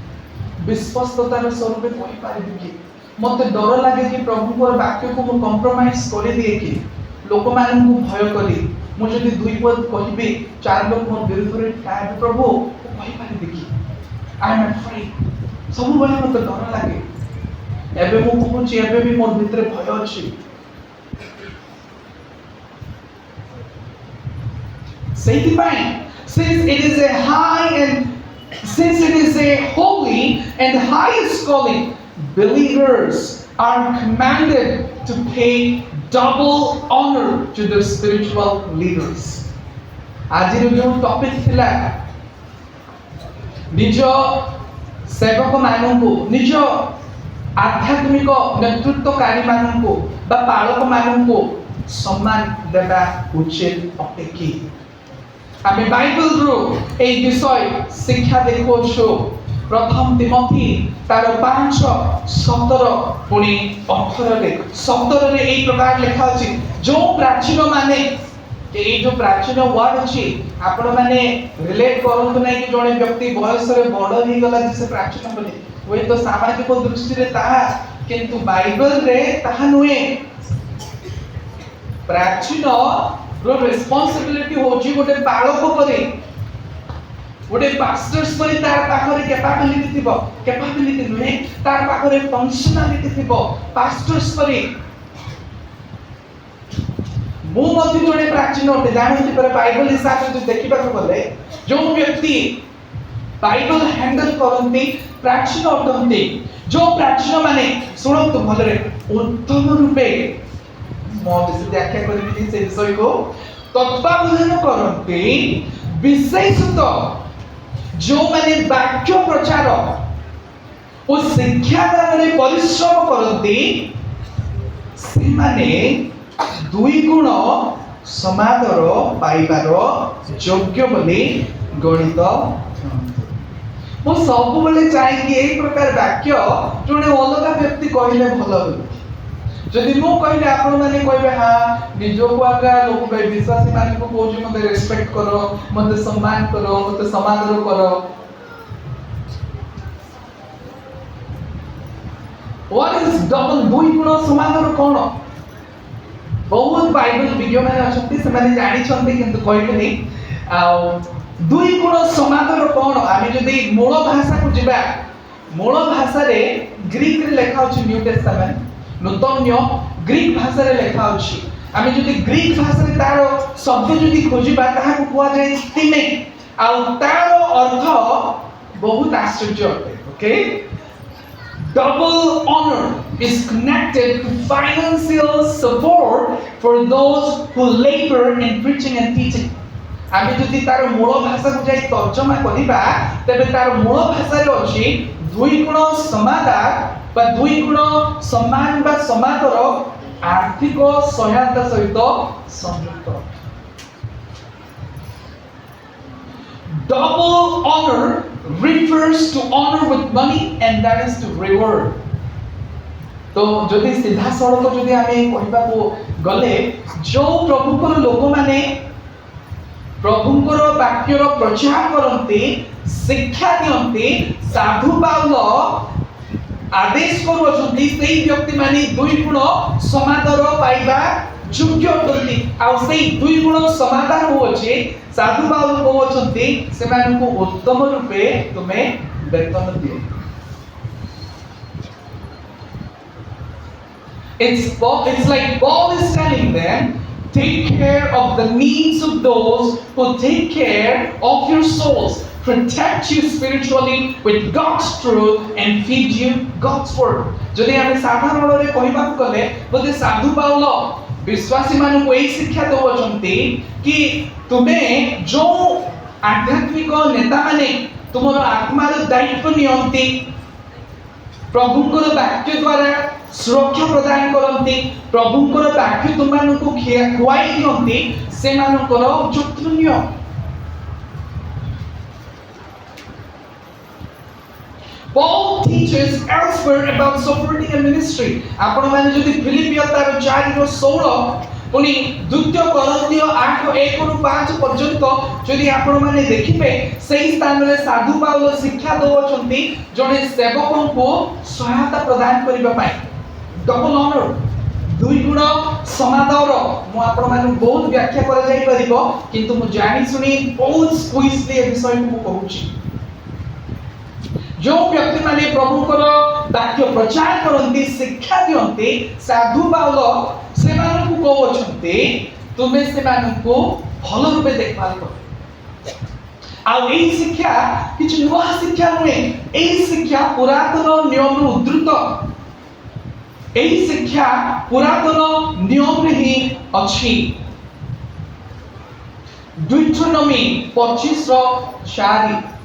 ବିଶ୍ୱସ୍ତତାର ସ୍ୱରୂପେ କହିପାରିବି କି? ମୋତେ ଡର ଲାଗେ କି ପ୍ରଭୁଙ୍କର ବାକ୍ୟକୁ ମୁଁ କମ୍ପ୍ରମାଇଜ କରିଦିଏ କି? ଲୋକମାନଙ୍କୁ ଭୟ କରି ମୁଁ ଯଦି 2 ପଦ କହିବି, 4 ଲୋକ ମୋ ବିରୁଦ୍ଧରେ ଠିଆ ହେବେ, ପ୍ରଭୁ ମୁଁ କହିପାରିବି କି? I am afraid. ସବୁବେଳେ ମୋତେ ଡର ଲାଗେ। ଏବେ ମୁଁ କହୁଛି, ଏବେ ବି ମୋର ଭିତରେ ଭୟ ଅଛି। ସେଇଥିପାଇଁ since it is a holy and highest calling, believers are commanded to pay double honor to their spiritual leaders. ଆଜିର ଯେଉଁ ଟପିକ ଥିଲା, ନିଜ ସେବକ ମାନଙ୍କୁ, ନିଜ ଆଧ୍ୟାତ୍ମିକ ନେତୃତ୍ୱକାରୀ ମାନଙ୍କୁ ବା ପାଳକ ମାନଙ୍କୁ ସମ୍ମାନ ଦେବା ଉଚିତ ଅଟେ କି? ଆମେ ବାଇବଲରୁ এই বিষয় ଶିକ୍ଷା ଦେଖୁଅଛୁ। ପ୍ରଥମ ତିମୋଥୀ ତାର 5:17 ପୁଣି 18ରେ 17ରେ এই ପ୍ରକାର ଲେଖା ଅଛି, ଯେଉଁ ପ୍ରାଚୀନ ମାନେ कि ये जो प्राचीन वर्ड अछि आपण माने रिलेट करंतु नै कि जणे व्यक्ति बयस रे बड़ ही गला जे प्राचीन बोली ओइ तो सामाजिक दृष्टि रे ताहा किंतु बाइबल रे ताहा नुए प्राचीन रो रिस्पांसिबिलिटी होची गोटे बालक परे गोटे पास्टर्स परे तार पाखरे कैपेबिलिटी थिबो कैपेबिलिटी नुए तार पाखरे फंक्शनालिटी थिबो पास्टर्स परे मु मध्य जणे प्राचीन अटे जानथि पर बाइबल हिसाब से देखिबा को गले जो व्यक्ति बाइबल हैंडल करंती प्राचीन अटंती जो प्राचीन माने सुनंतु भलरे उत्तम रूपे मो से व्याख्या करबी से विषय को तत्वावधान करंती विशेषतः जो माने वाक्य प्रचार और शिक्षा दान रे परिश्रम करंती से माने दुई गुण समादर पाइबार योग्य बोली गणित मो सब बेले चाहे कि एक प्रकार वाक्य जने अलग व्यक्ति कहले भल बोली जदि मो कहले आपण माने कहबे हां निजो को आगा लोक भाई विश्वासी माने को कोजु मते रेस्पेक्ट करो मते सम्मान करो मते समादर करो व्हाट इज डबल दुई गुण समादर कोन बहुत बाइबल वीडियो माने अछंती से माने जानि छंती किंतु कहले नै आ दुई गुण समादर कोन आमे जदि मूल भाषा को जिबा मूल भाषा रे ग्रीक रे लिखा अछि न्यू टेस्टामेंट नूतन ग्रीक भाषा रे लिखा अछि आमे जदि ग्रीक भाषा रे तार शब्द जदि खोजिबा ताहा को कुआ जाय तिमे आ तार अर्थ बहुत आश्चर्य अटे okay double honor is connected to financial support for those who labor in preaching and teaching आमे जदि तार मूल भाषा को जाय तर्जमा करिबा तबे तार मूल भाषा रे अछि दुई गुण समादार बा दुई गुण सम्मान बा समादर आर्थिक सहायता सहित संयुक्त double honor refers to honor with money and that is to reward तो जदि सीधा सड़क जदि आमे कहबा को गले जो प्रभुकर लोक माने प्रभुकर वाक्यर प्रचार करते शिक्षा दियंते साधु पाउल आदेश करूछंती सेही व्यक्ति माने दुई गुण समादर पाइबा योग्य अटंती आ सेही दुई गुण समादर होछे साधु पाउल कहउछंती सेमान को उत्तम रूपे तुमे वेतन दियो It's like Paul is telling them, take care of the needs of those who take care of your souls, protect you spiritually with God's truth and feed you God's word. जदि आमे साधारण रे कहबा गले बोले साधु पाउल विश्वासी मानु को एई शिक्षा दउछंती कि तुमे जो आध्यात्मिक नेता माने तुमरो आत्मार दायित्व नियंती प्रभुଙ୍କର वाक्य द्वारा सुरक्षा प्रदान करती प्रभुଙ୍କର वाक्य तुमମାନଙ୍କୁ खुआई दियंती सेमानଙ୍କର ଯତ୍ନ neo Paul teaches elsewhere about supporting a ministry. आपण माने जदि फिलिपियो तार 4:16 पुनी द्वितीय कोरिन्थियो 8:1-5 पर्यंत जदि आपण माने देखिबे सेही स्थान रे साधु पाउल शिक्षा दउछंती जने सेवकों को सहायता प्रदान करिबा पाई डबल ऑनर दुई गुण समादर मु आपण माने बहुत व्याख्या करा जाई परिबो किंतु मु जानि सुनी बहुत स्क्विजली ए विषय को कहूची जो व्यक्ति माने प्रभुकर वाक्य प्रचार करंती शिक्षा दियंती साधु पाउल सेमानकु कहउछंती तुमे सेमानकु भल रूपे देखभाल कर आ एई शिक्षा किछ नुवा शिक्षा नुए एई शिक्षा पुरातन नियम रु उद्धृत एई शिक्षा पुरातन नियम रे ही अछि ड्यूटेरोनॉमी 25:4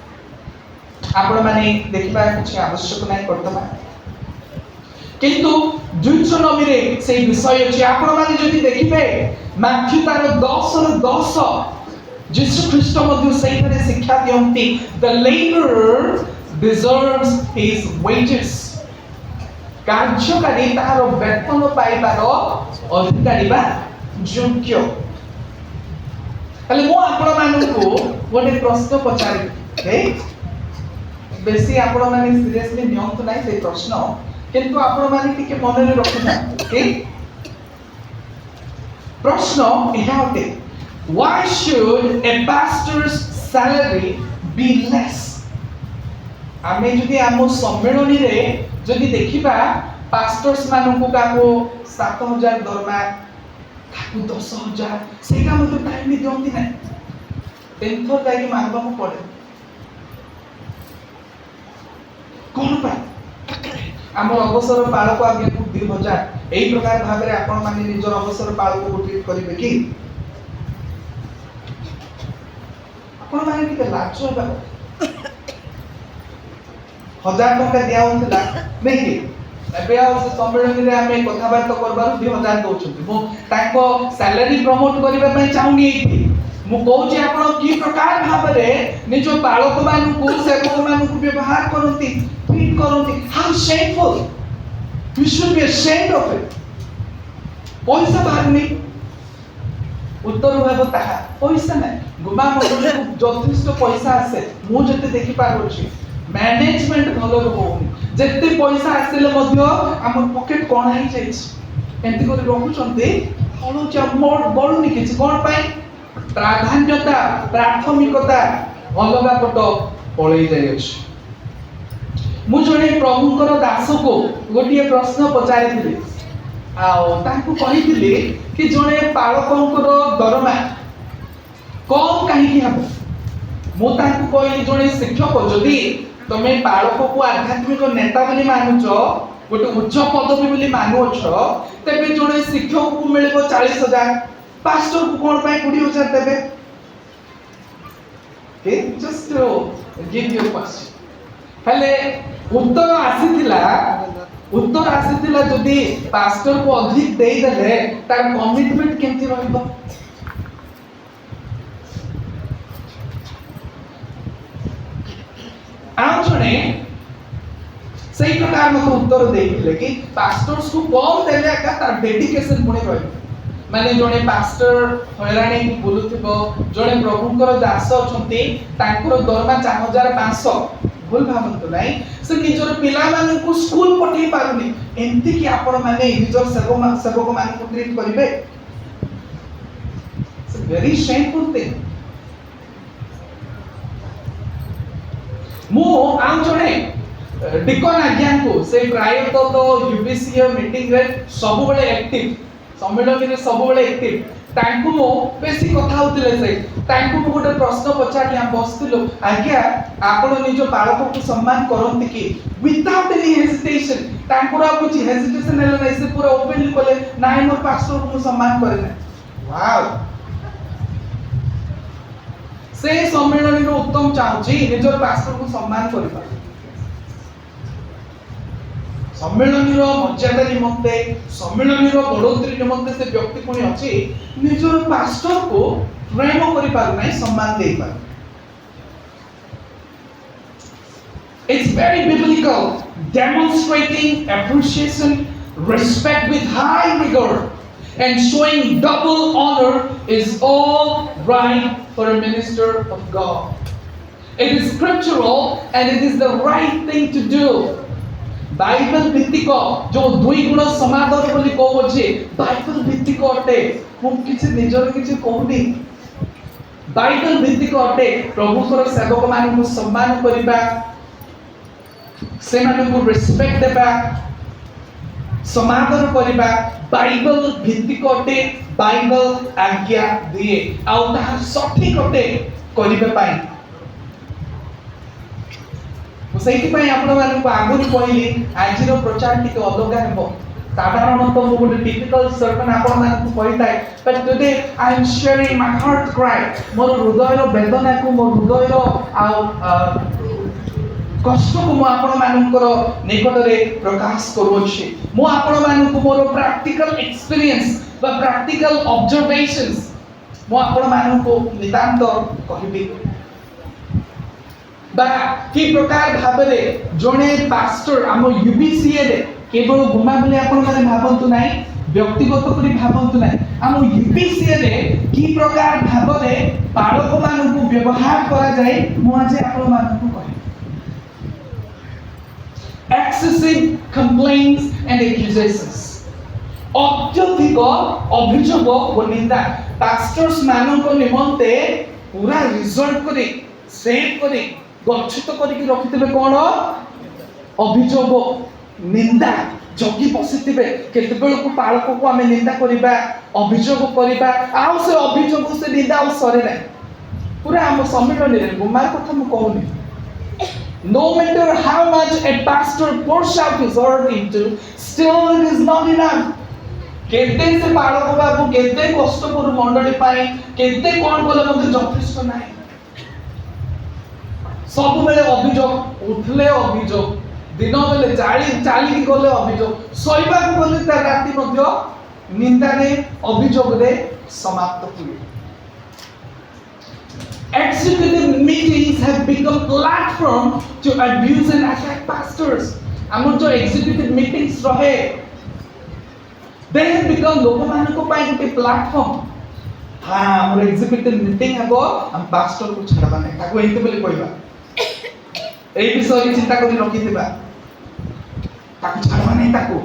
आपण माने देखिबा किछ आवश्यक नै करतबा किंतु ड्यूटेरोनॉमी रे से विषय अछि आपण माने जदि देखिबे माथ्यू तार 10:10 यीशु ख्रीष्ट मध्ये सही रे शिक्षा दियंती the labourer deserves his wages कार्यकारी तार वेतन पाइबार अधिकारी बा योग्य हेले मो आपण मानकु गोटे प्रश्न पचारि हे बेसी आपण माने सीरियसली नियंतु नाही से प्रश्न किंतु आपण माने टिके मन रे रखना ओके प्रश्न एहा होते why should a pastor's salary be less आमे जदि आम सम्मेलनी रे जदि देखिबा पास्टर्स मानकु काको 7000 दरमा काको 10000 सेगा मते टाइम नि दियंती नै टेंथर जाई मारबा को पड़े कोन पा आम अवसर पालक आगे 2000 एई प्रकार भाबरे आपण माने निजर अवसर पालक को ट्रीट करिवे कि आपण माने के लाज होबा 1000 टका दिया होतला नै कि एबे आ सम्मेलन रे आमे कथाबार्ता करबार 2000 दउछथि मो ताको सैलरी प्रमोट करिबा पई चाहुनी एथि मु कहूची आपण की प्रकार भाबरे निजो बालक मानकु सेवक मानकु व्यवहार करंती ट्रीट करंती how shameful you should be ashamed of it पैसा बाहरनी उत्तर भाव ताहा पैसा नै गुमा मंडल को जथेष्ट पैसा आसे मु जते देखि पारोची मैनेजमेंट भलो होउनी जते पैसा आसिले मध्य हमर पॉकेट कोन आइ जाइछ एंती करि रखुचंती हलो चा मोर बळुनी किछ कोन पाई प्राधान्यता प्राथमिकता अलगा पट पळै जाइछ मु जणे प्रभुकर दास को गोटिए प्रश्न पचारिथिले आउ ताकू कहिथिले कि जणे पालकंकर दरमा कम काहे हबो मु ताकू कहली जणे शिक्षक जदि तमे बालक को आध्यात्मिक नेता बोली मानुछ गोटे उच्च पदवी बोली मानुछ तेबे जणे शिक्षक को मिलबो 40000 पास्टर को कोन पाई 20000 देबे के जस्ट गिव यू क्वेश्चन हेले उत्तर आसीथिला जदि पास्टर को अधिक देई देले तार कमिटमेंट केमति रहइबो आउ जणे सही प्रकार मत उत्तर देइले कि पास्टर्स को कम देले का तार डेडिकेशन पुणे रहइबो माने जणे पास्टर हैराणी की बोलुथिबो जणे प्रभुकर दास अछंती तांकर दरमा 4500 भूल भाबंतु नाही से निजर पिला माने को स्कूल पठै पारुनी एंती कि आपण माने निजर सेवक माने को ट्रीट करिवे इट्स वेरी शेमफुल थिंग मो आम जणे डिकन आज्ञा को से प्रायतः तो यूपीसीए मीटिंग रे सब बेले एक्टिव सम्मेलन रे सब बेले एक्टिव तांकु मो बेसी कथा होतिले से तांकु मो गोटे प्रश्न पचारली हम बसतिलो आज्ञा आपण निजो बालक को सम्मान करंती कि विदाउट एनी हेजिटेशन तांकुरा कुछ हेजिटेशन हेले नै से पूरा ओपनली बोले नाइ मोर पास्टर को सम्मान करे नै वाओ से सम्मेलन रो उत्तम चाहूची निजो पास्टर को सम्मान करबा सम्मेलन मर्यादा निमंते सम्मेलन बढ़ोतरी निमंते से व्यक्ति कोनी अछि निजर पास्टर को प्रेम करि पार नै सम्मान दे पार It's very biblical demonstrating appreciation respect with high rigor and showing double honor is all right for a minister of God. It is scriptural and it is the right thing to do. Bible भित्तिक जो दुई गुण समादर बोली कहबो जे Bible भित्तिक अटे मु किछि निजर किछि कहूनी बाइबल भित्तिक अटे प्रभुकर सेवक मान को सम्मान करिबा से मान को रिस्पेक्ट देबा समादर करिबा बाइबल भित्तिक अटे बाइबल आज्ञा दिए आउ ताहा सठिक अटे करिबा पाई सेठी पई आपण माने को आगुरी कहली आजिर प्रचार टिके अलगा हेबो साधारणतः मो गोटे टिपिकल सर्मन आपण माने को कहिताय but today I am sharing my heart cry मोर हृदय रो वेदना को मोर हृदय रो कष्ट को मो आपण मानकर निकट रे प्रकाश करूछि मो आपण मान को मोर प्रैक्टिकल एक्सपीरियंस बा प्रैक्टिकल ऑब्जर्वेशंस मो आपण मान को नितांत कहिबी बा की प्रकार भाबरे जणे पास्टर हम यूबीसीए रे केवल गुमा बोले आपण माने भाबंतु नाही व्यक्तिगत करी भाबंतु ना हम यूपीसीए रे की प्रकार भाबरे बालक मानकु व्यवहार करा जाय मु आज आपण मानकु कहि excessive complaints and accusations अत्यधिक अभियोग और निंदा पास्टर्स मानक निमंते पूरा रिजल्ट करी सेव करी गच्छित करी रखिथिबे कोन अभियोग निंदा जगी बसिथिबे केतेबेल को पालक को आमे निंदा करिबा अभियोग करिबा आउ से अभियोग से निंदा आउ सरे नै पूरा हम सम्मिलन रे गुमार कथा मु कहूनी No matter how much a pastor pours out his heart into, still it is not enough. केते से बालक बाबू केते कष्ट करू मंडली पाई केते कोन बोले मते यथेष्ट नाही सब बेले अभियोग उठले अभियोग दिन बेले चाली गले अभियोग सोइबा को गले त राति मध्य निंदा रे अभियोग रे समाप्त हुए Executive meetings have become platform to abuse and attack pastors. हमर जो executive meetings रहे, they have become लोकमानक पाई गोटे प्लेटफॉर्म. हाँ, हमर executive meeting हबो, हम pastor को छाड़बा नै. ताको एते बोली कहबा. एई विषय चिंता करी रखिथिबा. ताको छाड़बा नै ताको.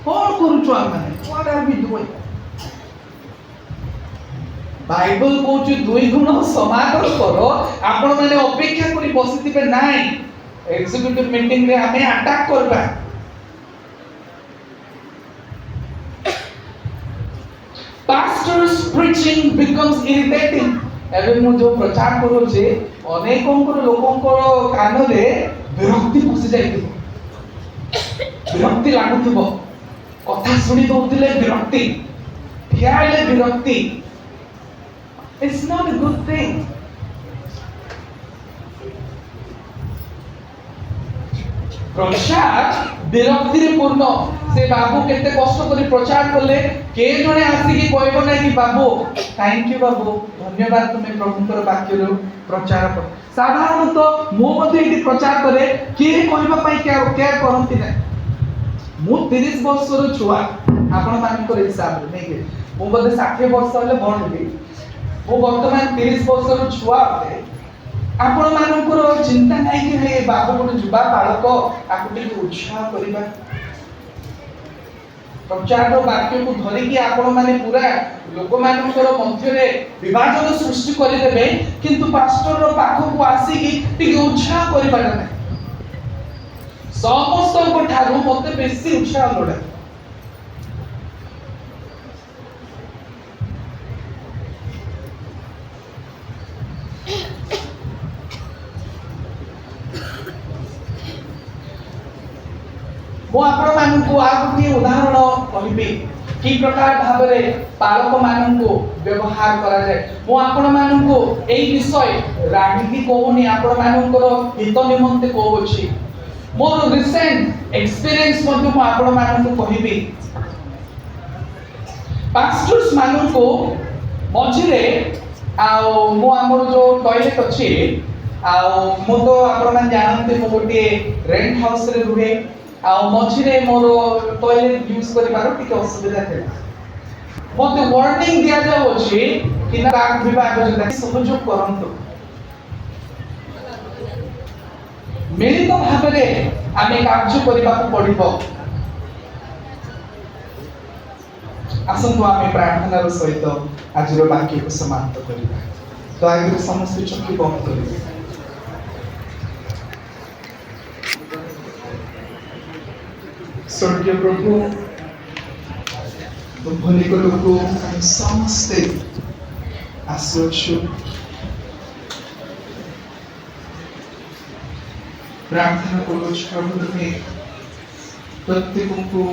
कोन करूछु हम माने? What are we doing? Bible कहूँ 2 गुण समादर करो आपण माने अपेक्षा करी बसिथिबे नाही एग्जीक्यूटिव मीटिंग रे हमें अटैक करबा पास्टर्स प्रीचिंग बिकम्स इरिटेटिंग एबे मु जो प्रचार करो जे अनेकों को लोकों को कान रे विरक्ति पसि जाइथिबो विरक्ति लागुथिबो कथा सुनी दउथिले विरक्ति ठियाले विरक्ति It's not a good thing. प्रचार विरक्ति रे पूर्ण से बाबू केते कष्ट करी प्रचार करले के जने आसी की कहबो नै कि बाबू थैंक यू बाबू धन्यवाद तुमे प्रभुकर वाक्य रो प्रचार कर साधारणतः मो मध्ये एटी प्रचार करे के कहबा पई क्या करंती नै मु 30 वर्ष रो छुआ आपण मानकर हिसाब रे नै के मु बदे 60 वर्ष होले बण हेबी वो वर्तमान 30 वर्षर छुआ होते आपण मानकर चिंता नाही कि हे बाबू को जुबा बालक आकु टिक उत्साह करिबा प्रचार वाक्य को धरि कि आपण माने पूरा लोक मानकर मध्य रे विभाजन सृष्टि करि देबे किंतु पास्टर रो पाखो को आसी कि टिक उत्साह करिबा नै समस्त को ठारू मते बेसी उत्साह लोडा मो आपण मानकु आ गोटे उदाहरण कहिबे की प्रकार भाबरे पालक मानकु व्यवहार करा जाय मो आपण मानकु एई विषय राजनीति कोनी आपण मानकर हित निमंते को अछि मोर रिसेंट एक्सपीरियंस मध्ये मो आपण मानकु कहिबे पास्टर्स मानकु मझिरे आ मो हमर जो टॉयलेट अछि आ मो तो आपण मान जानते मो गोटे रेंट हाउस रे रुहे आ मझिरे मोर टॉयलेट यूज करि पारो टिके असुविधा थेला मते वार्निंग दिया जाउ अछि कि ना डाक विभाग जता सहयोग करंतु मिलित भाबरे आमे कार्य करिबा को पड़िबो आसंतु आमे प्रार्थना रो सहित आजिरो वाक्य को समाप्त करिबा दयाकरी समस्त चक्षु बंद करिबे स्वर्गीय प्रभु तुमको लोग समस्ते आसुछु प्रार्थना करो प्रभु तुम्हें प्रत्येक को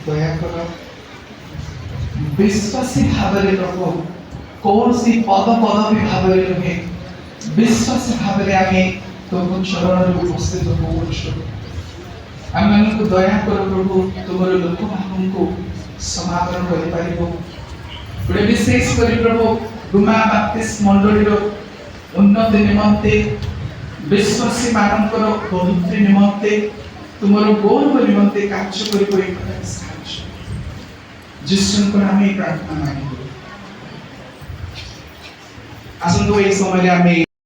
दया करो विश्वासी भावरे प्रभु कौन सी पद पदवी भावरे नुहे विश्वासी भावरे आमे तुम चरण रे उपस्थित होउछु आमे को दया करो प्रभु तुमर लोक भावनको समापन करि पारिबो बड़े विशेष करी प्रभु डुमा बाप्तिस्ट मंडली रो उन्नति निमंते विश्वासी मानकर पवित्र निमंते तुमर गौरव निमंते कार्य करि करि साहाय्य जिसको नामे प्रार्थना मांगी आसंतो ए समय में